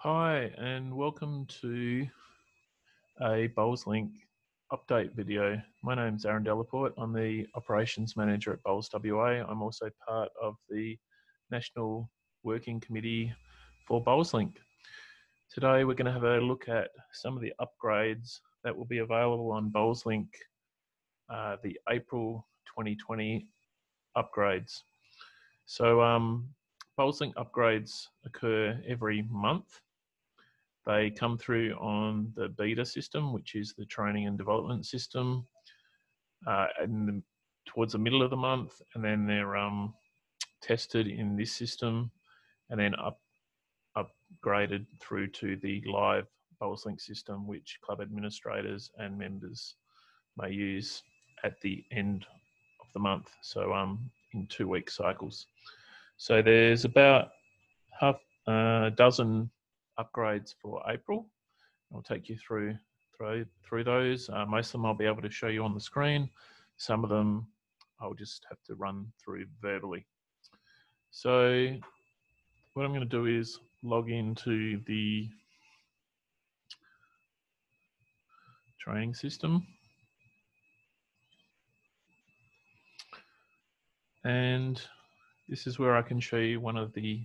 Hi, and welcome to a BowlsLink update video. My name's Aaron Delaporte. I'm the Operations Manager at Bowls WA. I'm also part of the National Working Committee for BowlsLink. Today we're going to have a look at some of the upgrades that will be available on BowlsLink, the April 2020 upgrades. So BowlsLink upgrades occur every month. They come through on the beta system, which is the training and development system, towards the middle of the month, and then they're tested in this system, and then upgraded through to the live BowlsLink system, which club administrators and members may use at the end of the month. So in 2-week cycles. So there's about half a dozen upgrades for April. I'll take you through those. Most of them I'll be able to show you on the screen. Some of them I'll just have to run through verbally. So what I'm going to do is log into the training system. And this is where I can show you one of the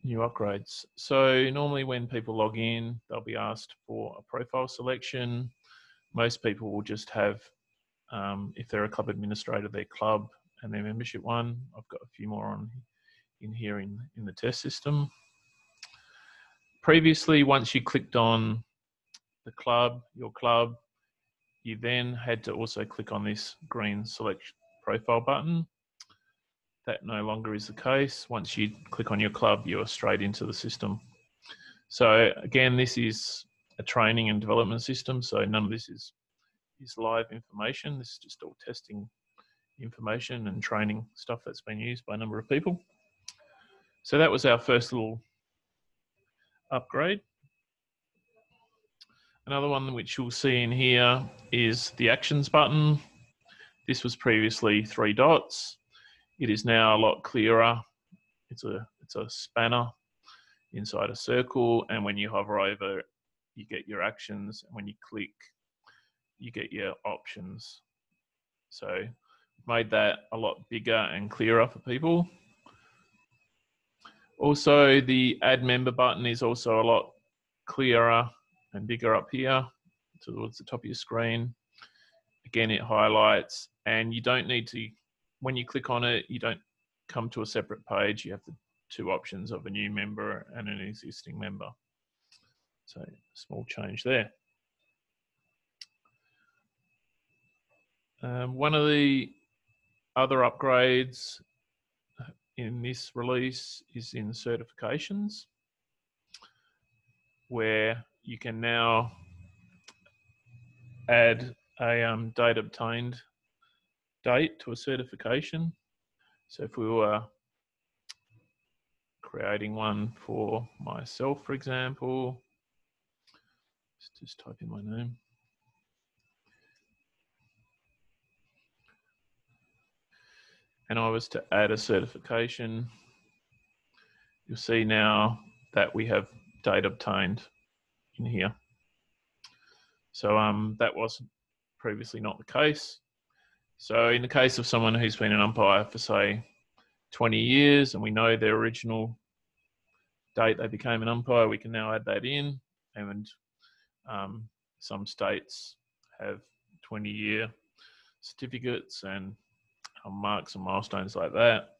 new upgrades. So normally when people log in, they'll be asked for a profile selection. Most people will just have, if they're a club administrator, their club and their membership one. I've got a few more in here in the test system. Previously, once you clicked on the club, your club, you then had to also click on this green select profile button. That no longer is the case. Once you click on your club, you're straight into the system. So again, this is a training and development system, so none of this is live information. This is just all testing information and training stuff that's been used by a number of people. So that was our first little upgrade. Another one which you'll see in here is the actions button. This was previously 3 dots. It is now a lot clearer. It's a spanner inside a circle, and when you hover over, you get your actions, and when you click, you get your options. So made that a lot bigger and clearer for people. Also, the add member button is also a lot clearer and bigger up here towards the top of your screen. Again, it highlights, and you don't need to, when you click on it, you don't come to a separate page. You have the 2 options of a new member and an existing member. So small change there. One of the other upgrades in this release is in certifications, where you can now add a date obtained date to a certification. So if we were creating one for myself, for example, let's just type in my name. And I was to add a certification, you'll see now that we have date obtained in here. So that was previously not the case. So in the case of someone who's been an umpire for, say, 20 years, and we know their original date they became an umpire, we can now add that in. And some states have 20-year certificates and marks and milestones like that.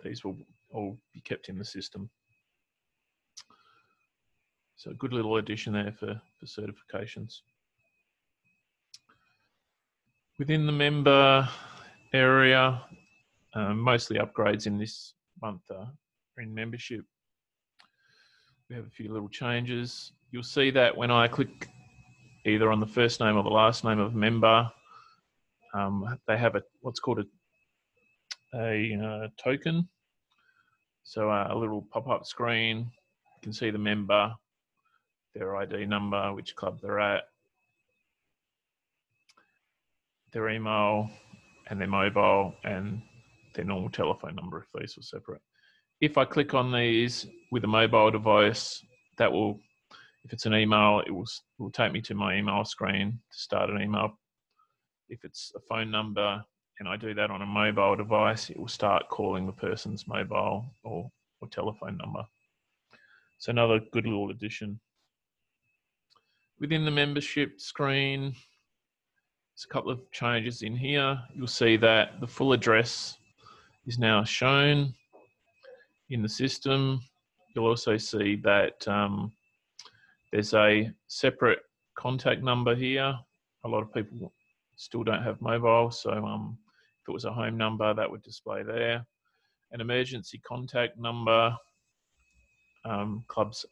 These will all be kept in the system. So a good little addition there for certifications. Within the member area, mostly upgrades in this month are in membership. We have a few little changes. You'll see that when I click either on the first name or the last name of a member, they have what's called a token. So a little pop-up screen. You can see the member, their ID number, which club they're at, their email and their mobile, and their normal telephone number if these were separate. If I click on these with a mobile device, that will, if it's an email, it will take me to my email screen to start an email. If it's a phone number and I do that on a mobile device, it will start calling the person's mobile or telephone number. So another good little addition. Within the membership screen, there's a couple of changes in here. You'll see that the full address is now shown in the system. You'll also see that there's a separate contact number here. A lot of people still don't have mobile, so if it was a home number, that would display there. An emergency contact number. Clubs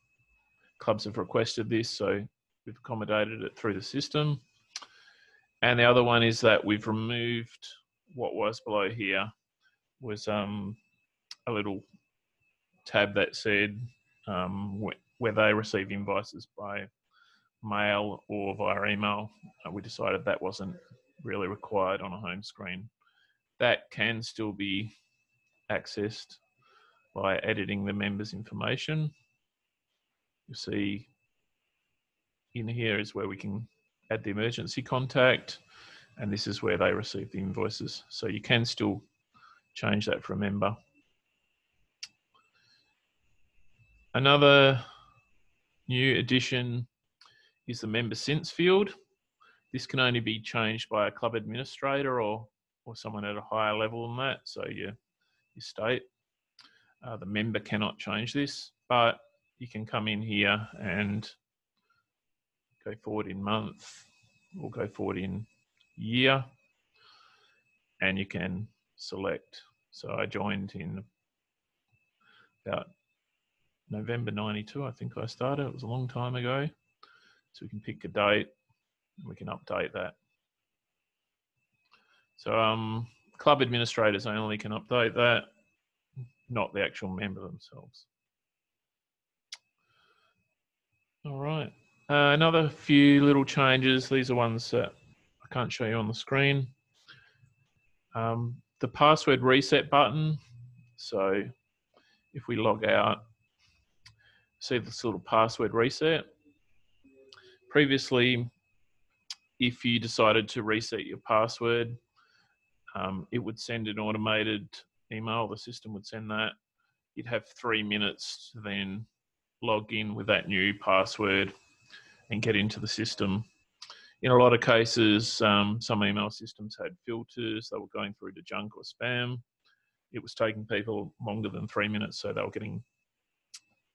have requested this, so we've accommodated it through the system. And the other one is that we've removed what was below here was a little tab that said where they receive invoices by mail or via email. We decided that wasn't really required on a home screen. That can still be accessed by editing the members' information. You'll see in here is where we can add the emergency contact, and this is where they receive the invoices. So you can still change that for a member. Another new addition is the member since field. This can only be changed by a club administrator or someone at a higher level than that, so your state. The member cannot change this, but you can come in here and go forward in month or go forward in year, and you can select. So I joined in about November 92, I think I started. It was a long time ago. So we can pick a date and we can update that. So club administrators only can update that, not the actual member themselves. All right. Another few little changes. These are ones that I can't show you on the screen. The password reset button. So if we log out, see this little password reset. Previously, if you decided to reset your password, it would send an automated email. The system would send that. You'd have 3 minutes to then log in with that new password and get into the system. In a lot of cases, some email systems had filters. They were going through to junk or spam. It was taking people longer than 3 minutes, so they were getting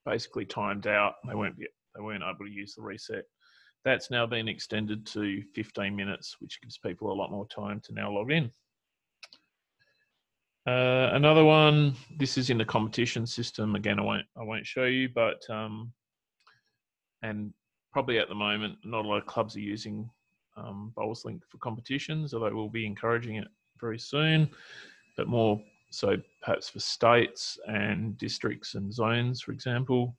basically timed out. They weren't able to use the reset. That's now been extended to 15 minutes, which gives people a lot more time to now log in. Another one, this is in the competition system. Again, I won't show you, but and probably at the moment, not a lot of clubs are using BowlsLink for competitions, although we'll be encouraging it very soon, but more so perhaps for states and districts and zones, for example.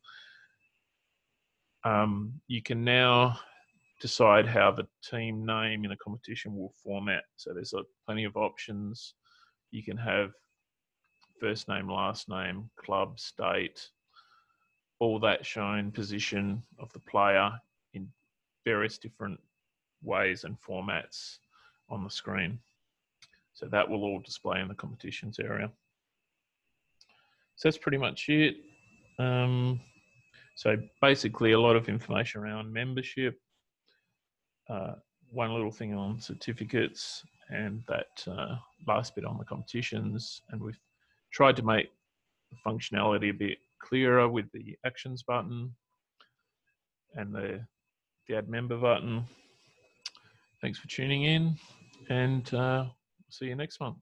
You can now decide how the team name in a competition will format. So there's plenty of options. You can have first name, last name, club, state, all that shown, position of the player in various different ways and formats on the screen. So that will all display in the competitions area. So that's pretty much it. So basically a lot of information around membership, one little thing on certificates, and that last bit on the competitions. And we've tried to make the functionality a bit clearer with the actions button and the add member button. Thanks for tuning in, and see you next month.